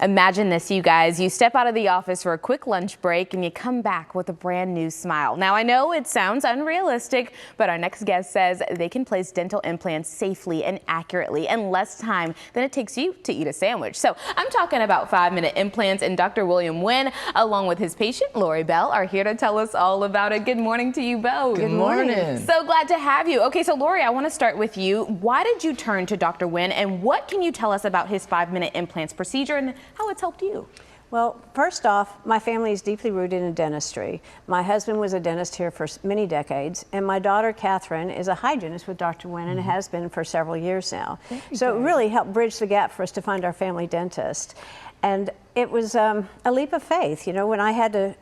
Imagine this, you guys. You step out of the office for a quick lunch break and you come back with a brand new smile. Now, I know it sounds unrealistic, but our next guest says they can place dental implants safely and accurately in less time than it takes you to eat a sandwich. So I'm talking about 5-minute implants, and Dr. William Nguyen, along with his patient, Lori Bell, are here to tell us all about it. Good morning to you both. Good morning. So glad to have you. Okay, so Lori, I want to start with you. Why did you turn to Dr. Nguyen, and what can you tell us about his 5-minute implants procedure and how it's helped you? Well, first off, my family is deeply rooted in dentistry. My husband was a dentist here for many decades, and my daughter, Catherine, is a hygienist with Dr. Nguyen and has been for several years now. So it really helped bridge the gap for us to find our family dentist. And it was a leap of faith. You know, when I had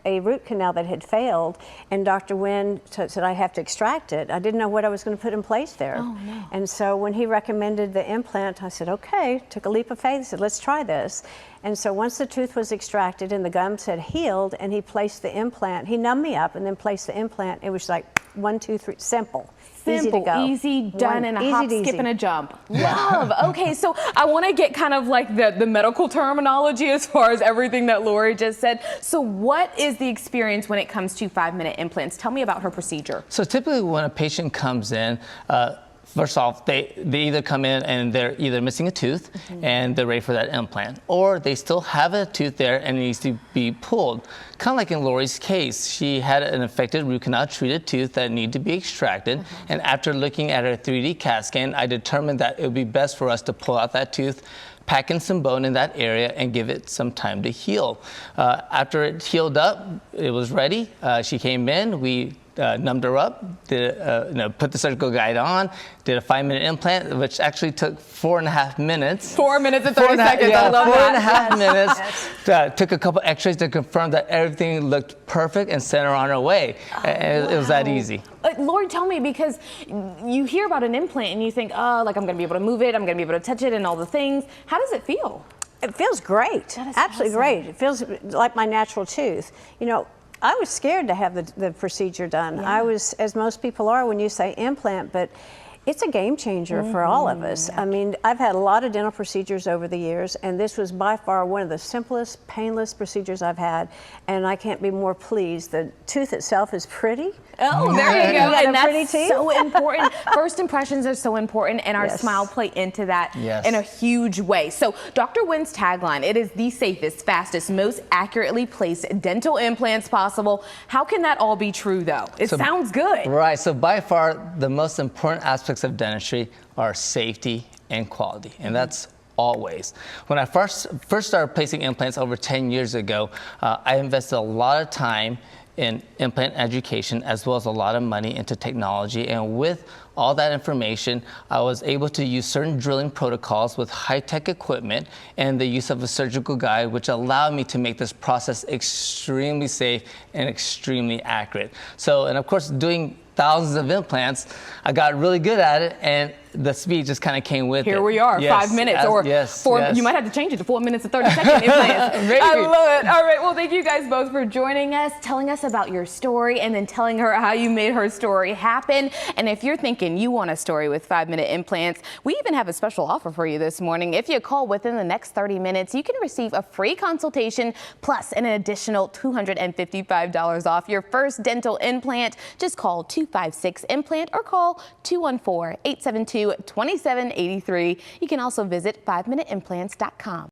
a root canal that had failed, and Dr. Nguyen said I have to extract it. I didn't know what I was going to put in place there. Oh, no. And so when he recommended the implant, I said, okay, took a leap of faith, said, let's try this. And so once the tooth was extracted and the gums had healed, and he placed the implant, he numbed me up and then placed the implant. It was like 1, 2, 3, simple. Easy to go. Easy, done in a hop, skip, and a jump. Yeah. Love. Okay, so I want to get kind of like the medical terminology as far as everything that Lori just said. So what is the experience when it comes to 5-minute implants? Tell me about her procedure. So typically when a patient comes in, first off, they either come in and they're either missing a tooth and they're ready for that implant, or they still have a tooth there and it needs to be pulled. Kind of like in Lori's case, she had an infected root canal treated tooth that needed to be extracted. And after looking at her 3D CAT scan, I determined that it would be best for us to pull out that tooth, pack in some bone in that area, and give it some time to heal. After it healed up, it was ready. She came in, we numbed her up, put the surgical guide on, did a 5-minute implant, which actually took 4.5 minutes. 4 minutes and 30 seconds. Yeah, I love 4.5 minutes. Took a couple x-rays to confirm that everything looked perfect and sent her on her way. And it was that easy. Lori, tell me, because you hear about an implant and you think, oh, like I'm going to be able to move it, I'm going to be able to touch it and all the things. How does it feel? It feels great. Absolutely great. It feels like my natural tooth. You know, I was scared to have the procedure done. Yeah. I was, as most people are when you say implant, but it's a game changer for all of us. I mean, I've had a lot of dental procedures over the years, and this was by far one of the simplest, painless procedures I've had, and I can't be more pleased. The tooth itself is pretty. Oh, there you go. And that's teeth. So important. First impressions are so important, and our smile play into that in a huge way. So Dr. Nguyen's tagline, it is the safest, fastest, most accurately placed dental implants possible. How can that all be true, though? It sounds good. Right. So by far, the most important aspects of dentistry are safety and quality, and that's always. When I first started placing implants over 10 years ago, I invested a lot of time in implant education, as well as a lot of money into technology. And with all that information, I was able to use certain drilling protocols with high-tech equipment and the use of a surgical guide, which allowed me to make this process extremely safe and extremely accurate. So, and of course, doing thousands of implants, I got really good at it, and the speed just kind of came with it. Here we are, 5 minutes, or you might have to change it to 4 minutes and 30 second implants. I love it. All right, well, thank you guys both for joining us, telling us about your story, and then telling her how you made her story happen. And if you're thinking you want a story with 5-minute implants, we even have a special offer for you this morning. If you call within the next 30 minutes, you can receive a free consultation plus an additional $255 off your first dental implant. Just call 256-IMPLANT or call 214-872-2783. You can also visit 5minuteimplants.com.